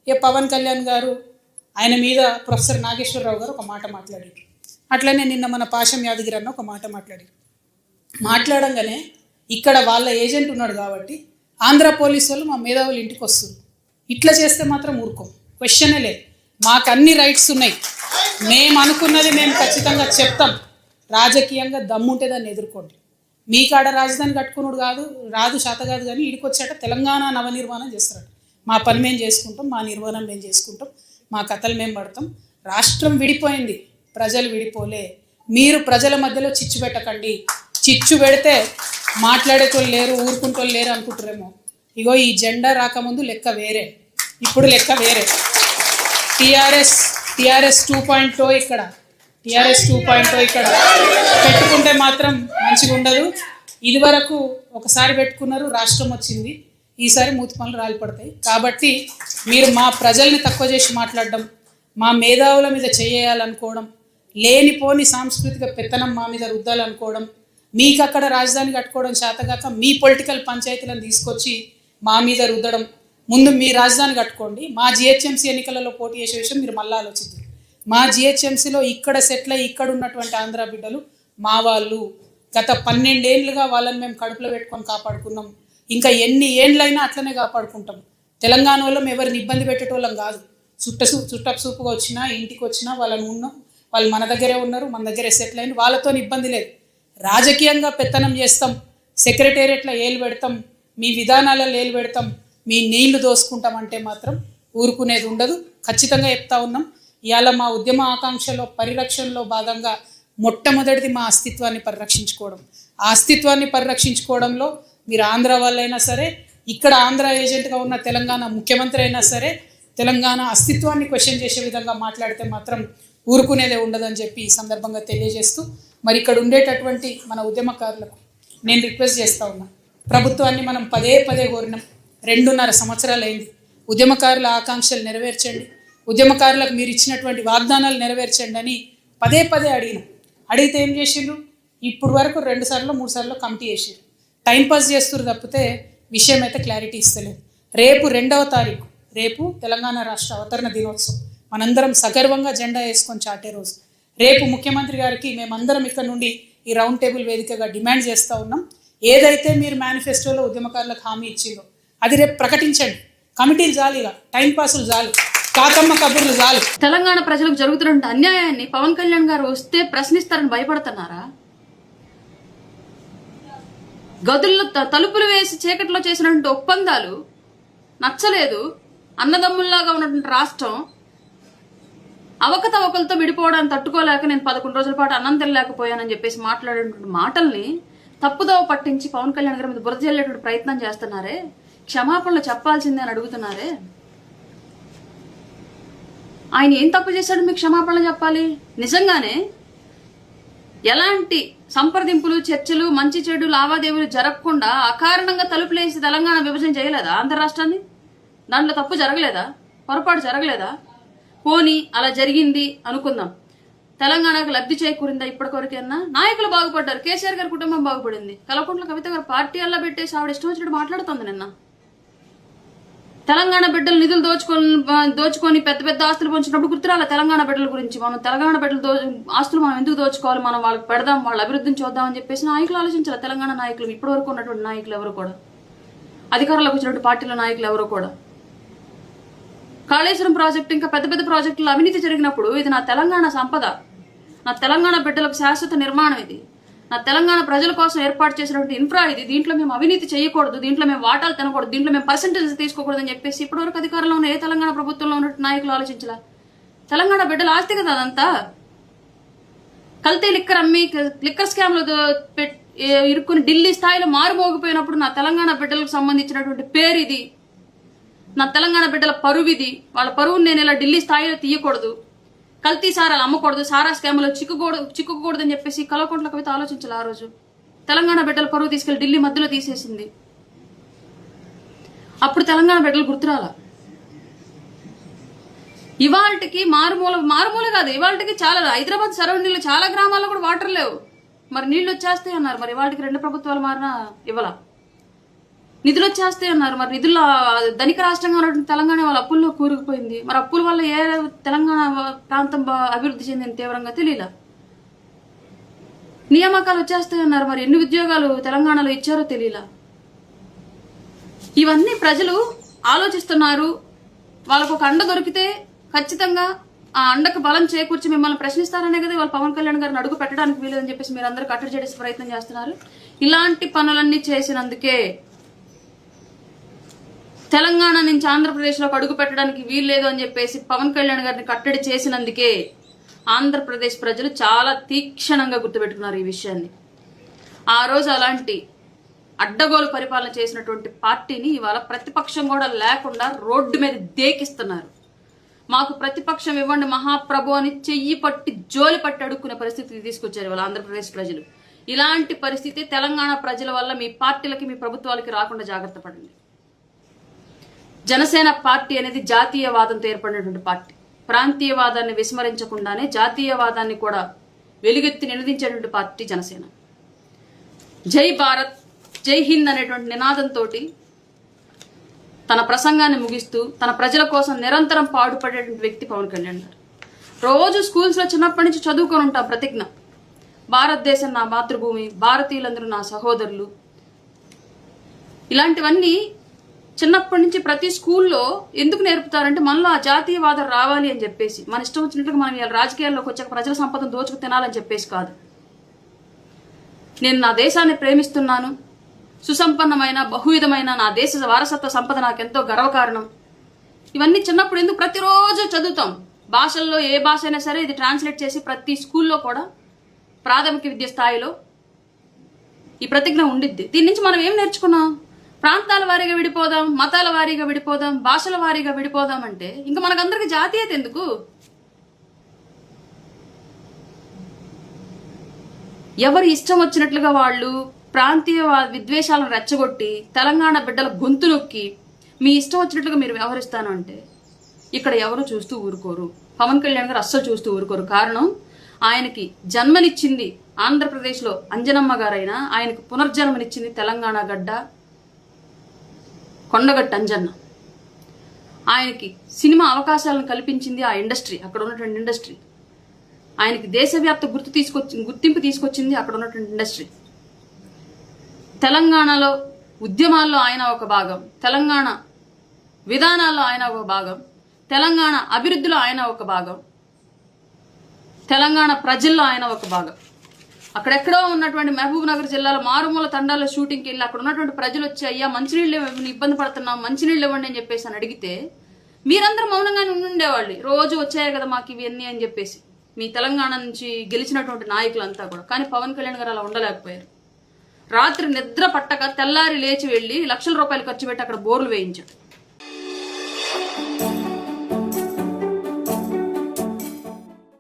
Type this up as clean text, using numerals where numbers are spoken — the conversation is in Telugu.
ఏ పవన్ కళ్యాణ్ గారు ఆయన మీద ప్రొఫెసర్ నాగేశ్వరరావు గారు ఒక మాట మాట్లాడారు. అట్లనే నిన్న మన పాశం యాదగిరి అన్న ఒక మాట మాట్లాడారు. మాట్లాడంగానే ఇక్కడ వాళ్ళ ఏజెంట్ ఉన్నాడు కాబట్టి ఆంధ్ర పోలీసు వాళ్ళు మా మేధావులు ఇంటికి వస్తుంది. ఇట్లా చేస్తే మాత్రం ఊరుకోం, క్వశ్చనే లేదు. మాకు అన్ని రైట్స్ ఉన్నాయి. మేము అనుకున్నది మేము ఖచ్చితంగా చెప్తాం. రాజకీయంగా దమ్ముంటే దాన్ని ఎదుర్కోండి. మీ కాడ రాజధాని కట్టుకున్నాడు రాదు శాత కాదు, కానీ ఇడికి వచ్చాక తెలంగాణ నవనిర్మాణం చేస్తాడు. మా పని మేము చేసుకుంటాం, మా నిర్మాణం మేము చేసుకుంటాం, మా కథలు మేము పడతాం. రాష్ట్రం విడిపోయింది, ప్రజలు విడిపోలే. మీరు ప్రజల మధ్యలో చిచ్చు పెట్టకండి. చిచ్చు పెడితే మాట్లాడేటోళ్ళు లేరు, ఊరుకుంటోళ్ళు లేరు అనుకుంటారేమో. ఇగో ఈ జెండా రాకముందు లెక్క వేరే, ఇప్పుడు లెక్క వేరే. టీఆర్ఎస్ 2.0 ఇక్కడ, టీఆర్ఎస్ 2.0 ఇక్కడ పెట్టుకుంటే మాత్రం మంచిగా ఉండదు. ఇదివరకు ఒకసారి పెట్టుకున్నారు, రాష్ట్రం వచ్చింది. ఈసారి మూతి పనులు రాలిపడతాయి. కాబట్టి మీరు మా ప్రజల్ని తక్కువ చేసి మాట్లాడడం, మా మేధావుల మీద చేయాలనుకోవడం, లేనిపోని సాంస్కృతిక పెత్తనం మా మీద రుద్దాలనుకోవడం, మీకు అక్కడ రాజధాని కట్టుకోవడం చేతగాక మీ పొలిటికల్ పంచాయతీలను తీసుకొచ్చి మా మీద రుద్దడం. ముందు మీ రాజధాని కట్టుకోండి. మా జిహెచ్ఎంసీ ఎన్నికలలో పోటీ చేసే విషయం మీరు మళ్ళీ ఆలోచిద్దాం. మా జిహెచ్ఎంసీలో ఇక్కడ సెటిల్ అయ్యి ఇక్కడ ఉన్నటువంటి ఆంధ్ర బిడ్డలు మా వాళ్ళు. గత 12 ఏళ్ళుగా వాళ్ళని మేము కడుపులో పెట్టుకొని కాపాడుకున్నాం. ఇంకా ఎన్ని ఏళ్ళైనా అట్లనే కాపాడుకుంటాం. తెలంగాణ వాళ్ళం ఎవరిని ఇబ్బంది పెట్టేటోళ్ళం కాదు. చుట్టపు చూపుగా వచ్చినా ఇంటికి వచ్చినా వాళ్ళని ఉన్నాం. వాళ్ళు మన దగ్గరే ఉన్నారు, మన దగ్గరే సెటిల్ అయింది. వాళ్ళతో ఇబ్బంది లేదు. రాజకీయంగా పెత్తనం చేస్తాం, సెక్రటేరియట్లో ఏలు పెడతాం, మీ విధానాలలో ఏలు పెడతాం, మీ నీళ్లు దోసుకుంటామంటే మాత్రం ఊరుకునేది ఉండదు. ఖచ్చితంగా చెప్తా ఉన్నాం. ఇవాళ మా ఉద్యమ ఆకాంక్షలో పరిరక్షణలో భాగంగా మొట్టమొదటిది మా అస్తిత్వాన్ని పరిరక్షించుకోవడం. ఆ అస్తిత్వాన్ని పరిరక్షించుకోవడంలో మీరు ఆంధ్ర వాళ్ళైనా సరే, ఇక్కడ ఆంధ్ర ఏజెంట్గా ఉన్న తెలంగాణ ముఖ్యమంత్రి అయినా సరే, తెలంగాణ అస్తిత్వాన్ని క్వశ్చన్ చేసే విధంగా మాట్లాడితే మాత్రం ఊరుకునేదే ఉండదని చెప్పి ఈ సందర్భంగా తెలియజేస్తూ, మరి ఇక్కడ ఉండేటటువంటి మన ఉద్యమకారులకు నేను రిక్వెస్ట్ చేస్తూ ఉన్నా. ప్రభుత్వాన్ని మనం పదే కోరినాం. 2.5 సంవత్సరాలు అయింది. ఉద్యమకారుల ఆకాంక్షలు నెరవేర్చండి, ఉద్యమకారులకు మీరు ఇచ్చినటువంటి వాగ్దానాలు నెరవేర్చండి అని పదే అడిగినాం. అడిగితే ఏం చేసిండ్రు? ఇప్పుడు వరకు 2 సార్లు 3 సార్లు కమిటీ చేసారు. టైంపాస్ చేస్తున్నారు తప్పితే విషయం అయితే క్లారిటీ ఇస్తలేదు. రేపు 2వ తారీఖు, రేపు తెలంగాణ రాష్ట్ర అవతరణ దినోత్సవం. మనందరం సగర్వంగా జెండా వేసుకొని చాటే రోజు. రేపు ముఖ్యమంత్రి గారికి మేమందరం ఇక్కడ నుండి ఈ రౌండ్ టేబుల్ వేదికగా డిమాండ్ చేస్తూ ఉన్నాం. ఏదైతే మీరు మేనిఫెస్టోలో ఉద్యమకారులకు హామీ ఇచ్చిందో అది రేపు ప్రకటించండి. కమిటీలు చాలు, ఇక టైంపాసులు చాలు, కాకమ్మ కబుర్లు చాలు. తెలంగాణ ప్రజలకు జరుగుతున్న అన్యాయాన్ని పవన్ కళ్యాణ్ గారు వస్తే ప్రశ్నిస్తారని భయపడుతున్నారా? గదుల్లో తలుపులు వేసి చీకట్లో చేసినటువంటి ఒప్పందాలు నచ్చలేదు. అన్నదమ్ముల్లాగా ఉన్నటువంటి రాష్ట్రం అవకతవకలతో విడిపోవడాన్ని తట్టుకోలేక నేను 11 రోజుల పాటు అన్నం తినలేకపోయానని చెప్పేసి మాట్లాడేటువంటి మాటల్ని తప్పుదోవ పట్టించి పవన్ కళ్యాణ్ గారి మీద బురద జల్లేటువంటి ప్రయత్నం చేస్తున్నారే, క్షమాపణలు చెప్పాల్సిందే అని అడుగుతున్నారే. ఆయన ఏం తప్పు చేశాడు మీకు క్షమాపణలు చెప్పాలి? నిజంగానే ఎలాంటి సంప్రదింపులు, చర్చలు, మంచి చెడు లావాదేవీలు జరగకుండా అకారణంగా తలుపులేసి తెలంగాణ విభజన చేయలేదా? ఆంధ్ర రాష్ట్రాన్ని దాంట్లో తప్పు జరగలేదా? పొరపాటు జరగలేదా? పోనీ అలా జరిగింది అనుకుందాం, తెలంగాణకు లబ్ధి చేకూరిందా? ఇప్పటికొరకైనా నాయకులు బాగుపడ్డారు, కేసీఆర్ గారి కుటుంబం బాగుపడింది. కల్వకుంట్ల కవిత గారు పార్టీ అల్లా పెట్టేసి ఆవిడ ఇష్టం వచ్చినట్టు మాట్లాడుతుంది. నిన్న తెలంగాణ బిడ్డలు నిధులు దోచుకొని పెద్ద ఆస్తులు పంచినప్పుడు గుర్తురాల తెలంగాణ బిడ్డల గురించి. మనం తెలంగాణ బిడ్డలు ఆస్తులు మనం ఎందుకు దోచుకోవాలి, మనం వాళ్ళకి పెడదాం, వాళ్ళ అభివృద్ధిని చూద్దామని చెప్పేసి నాయకులు ఆలోచించాలి. తెలంగాణ నాయకులు, ఇప్పటి వరకు ఉన్నటువంటి నాయకులు ఎవరు కూడా, అధికారంలోకి వచ్చినటువంటి పార్టీల నాయకులు ఎవరు కూడా, కాళేశ్వరం ప్రాజెక్టు ఇంకా పెద్ద ప్రాజెక్టులో అవినీతి జరిగినప్పుడు ఇది నా తెలంగాణ సంపద, నా తెలంగాణ బిడ్డలకు శాశ్వత నిర్మాణం, ఇది నా తెలంగాణ ప్రజల కోసం ఏర్పాటు చేసినటువంటి ఇన్ఫ్రా, ఇది దీంట్లో మేము అవినీతి చేయకూడదు, దీంట్లో మేము వాటాలు తినకూడదు, దీంట్లో మేము పర్సెంటేజ్ తీసుకోకూడదు అని చెప్పేసి ఇప్పటివరకు అధికారంలో ఉన్న ఏ తెలంగాణ ప్రభుత్వంలో ఉన్న నాయకులు ఆలోచించాల? తెలంగాణ బిడ్డల ఆస్తి కదా అదంతా. కల్తీ లిక్కర్ అమ్మి లిక్కర్ స్కామ్లో ఇరుక్కుని ఢిల్లీ స్థాయిలో మారుమోగిపోయినప్పుడు నా తెలంగాణ బిడ్డలకు సంబంధించినటువంటి పేరు ఇది, నా తెలంగాణ బిడ్డల పరువు ఇది. వాళ్ళ పరువుని నేను ఇలా ఢిల్లీ స్థాయిలో తీయకూడదు, కల్తీ సారాలు అమ్మకూడదు, సారా స్కామ్లో చిక్కుకూడదు అని చెప్పేసి కల్వకుంట్ల కవిత ఆలోచించాలి. ఆ రోజు తెలంగాణ బిడ్డల పరువు తీసుకెళ్లి ఢిల్లీ మధ్యలో తీసేసింది. అప్పుడు తెలంగాణ బిడ్డలు గుర్తురాల. ఇవాళకి మారుమూల కాదు, ఇవాళకి చాలా హైదరాబాద్ సరౌండింగ్లో చాలా గ్రామాల్లో కూడా వాటర్ లేవు. మరి నీళ్లు వచ్చేస్తాయి అన్నారు, మరి ఇవాళకి 2 ప్రభుత్వాలు మారినా ఇవ్వాల. నిధులు వచ్చేస్తాయి అన్నారు. మరి నిధుల్లో ధనిక రాష్ట్రంగా ఉన్నటువంటి తెలంగాణ వాళ్ళ అప్పుల్లో కూరుకుపోయింది. మరి అప్పుల వల్ల ఏ తెలంగాణ ప్రాంతం అభివృద్ధి చెందింది తీవ్రంగా తెలియలా. నియామకాలు వచ్చేస్తాయి అన్నారు. మరి ఎన్ని ఉద్యోగాలు తెలంగాణలో ఇచ్చారో తెలియలా. ఇవన్నీ ప్రజలు ఆలోచిస్తున్నారు. వాళ్ళకు ఒక అండ దొరికితే ఖచ్చితంగా ఆ అండకు బలం చేకూర్చి మిమ్మల్ని ప్రశ్నిస్తారనే కదా వాళ్ళు పవన్ కళ్యాణ్ గారిని అడుగు పెట్టడానికి వీలేదని చెప్పేసి మీరు అందరూ కట్టడి చేసే ప్రయత్నం చేస్తున్నారు. ఇలాంటి పనులన్నీ చేసినందుకే, తెలంగాణ నుంచి ఆంధ్రప్రదేశ్లోకి అడుగు పెట్టడానికి వీల్లేదు అని చెప్పేసి పవన్ కళ్యాణ్ గారిని కట్టడి చేసినందుకే ఆంధ్రప్రదేశ్ ప్రజలు చాలా తీక్షణంగా గుర్తుపెట్టుకున్నారు ఈ విషయాన్ని. ఆ రోజు అలాంటి అడ్డగోలు పరిపాలన చేసినటువంటి పార్టీని ఇవాళ ప్రతిపక్షం కూడా లేకుండా రోడ్డు మీద దేకిస్తున్నారు. మాకు ప్రతిపక్షం ఇవ్వండి మహాప్రభు అని చెయ్యి పట్టి జోలి పట్టి అడుక్కునే పరిస్థితికి తీసుకొచ్చారు ఇవాళ ఆంధ్రప్రదేశ్ ప్రజలు. ఇలాంటి పరిస్థితి తెలంగాణ ప్రజల వల్ల మీ పార్టీలకి మీ ప్రభుత్వాలకి రాకుండా జాగ్రత్త పడండి. జనసేన పార్టీ అనేది జాతీయవాదంతో ఏర్పడినటువంటి పార్టీ. ప్రాంతీయవాదాన్ని విస్మరించకుండానే జాతీయవాదాన్ని కూడా వెలుగెత్తి నినదించేటువంటి పార్టీ జనసేన. జై భారత్, జై హింద్ అనేటువంటి నినాదంతో తన ప్రసంగాన్ని ముగిస్తూ తన ప్రజల కోసం నిరంతరం పాటుపడేటువంటి వ్యక్తి పవన్ కళ్యాణ్ గారు. రోజు స్కూల్స్లో చిన్నప్పటి నుంచి చదువుకొని ఉంటాం ప్రతిజ్ఞ, భారతదేశం నా మాతృభూమి, భారతీయులందరూ నా సహోదరులు. ఇలాంటివన్నీ చిన్నప్పటి నుంచి ప్రతి స్కూల్లో ఎందుకు నేర్పుతారంటే మనలో ఆ జాతీయవాదం రావాలి అని చెప్పేసి, మన ఇష్టం వచ్చినట్టుగా మనం ఇలా రాజకీయాల్లోకి వచ్చాక ప్రజల సంపదను దోచుకు తినాలని చెప్పేసి కాదు. నేను నా దేశాన్ని ప్రేమిస్తున్నాను, సుసంపన్నమైన బహువిధమైన నా దేశ వారసత్వ సంపద నాకెంతో గర్వకారణం. ఇవన్నీ చిన్నప్పుడు ఎందుకు ప్రతిరోజు చదువుతాం. భాషల్లో ఏ భాష అయినా సరే ఇది ట్రాన్స్లేట్ చేసి ప్రతి స్కూల్లో కూడా ప్రాథమిక విద్య స్థాయిలో ఈ ప్రతిజ్ఞ ఉండిద్ది. దీని నుంచి మనం ఏం నేర్చుకున్నాం? ప్రాంతాల వారీగా విడిపోదాం, మతాల వారీగా విడిపోదాం, భాషల వారీగా విడిపోదాం అంటే ఇంకా మనకందరికి జాతీయత ఎందుకు? ఎవరు ఇష్టం వచ్చినట్లుగా వాళ్ళు ప్రాంతీయ విద్వేషాలను రెచ్చగొట్టి తెలంగాణ బిడ్డల గొంతు నొక్కి మీ ఇష్టం వచ్చినట్లుగా మీరు వ్యవహరిస్తాను అంటే ఇక్కడ ఎవరు చూస్తూ ఊరుకోరు. పవన్ కళ్యాణ్ గారు అస్సలు చూస్తూ ఊరుకోరు. కారణం, ఆయనకి జన్మనిచ్చింది ఆంధ్రప్రదేశ్లో అంజనమ్మ గారైనా ఆయనకు పునర్జన్మనిచ్చింది తెలంగాణ గడ్డ కొండగట్టు అంజన్న. ఆయనకి సినిమా అవకాశాలను కల్పించింది ఆ ఇండస్ట్రీ, అక్కడ ఉన్నటువంటి ఇండస్ట్రీ. ఆయనకి దేశవ్యాప్త గుర్తింపు తీసుకొచ్చింది అక్కడ ఉన్నటువంటి ఇండస్ట్రీ. తెలంగాణలో ఉద్యమాల్లో ఆయన ఒక భాగం, తెలంగాణ విధానాల్లో ఆయన ఒక భాగం, తెలంగాణ అభివృద్ధిలో ఆయన ఒక భాగం, తెలంగాణ ప్రజల్లో ఆయన ఒక భాగం. అక్కడెక్కడో ఉన్నటువంటి మహబూబ్ నగర్ జిల్లాలో మారుమూల తండాల్లో షూటింగ్కి వెళ్ళి అక్కడ ఉన్నటువంటి ప్రజలు వచ్చి అయ్యా మంచినీళ్ళు ఇబ్బంది పడుతున్నాం, మంచినీళ్ళు ఇవ్వండి అని చెప్పేసి అని అడిగితే మీరందరూ మౌనంగానే ఉండేవాళ్ళు. రోజు వచ్చాయి కదా మాకు ఇవన్నీ అని చెప్పేసి మీ తెలంగాణ నుంచి గెలిచినటువంటి నాయకులంతా కూడా. కానీ పవన్ కళ్యాణ్ గారు అలా ఉండలేకపోయారు. రాత్రి నిద్ర పట్టక తెల్లారి లేచి వెళ్ళి లక్షల రూపాయలు ఖర్చు పెట్టి అక్కడ బోర్లు వేయించాడు.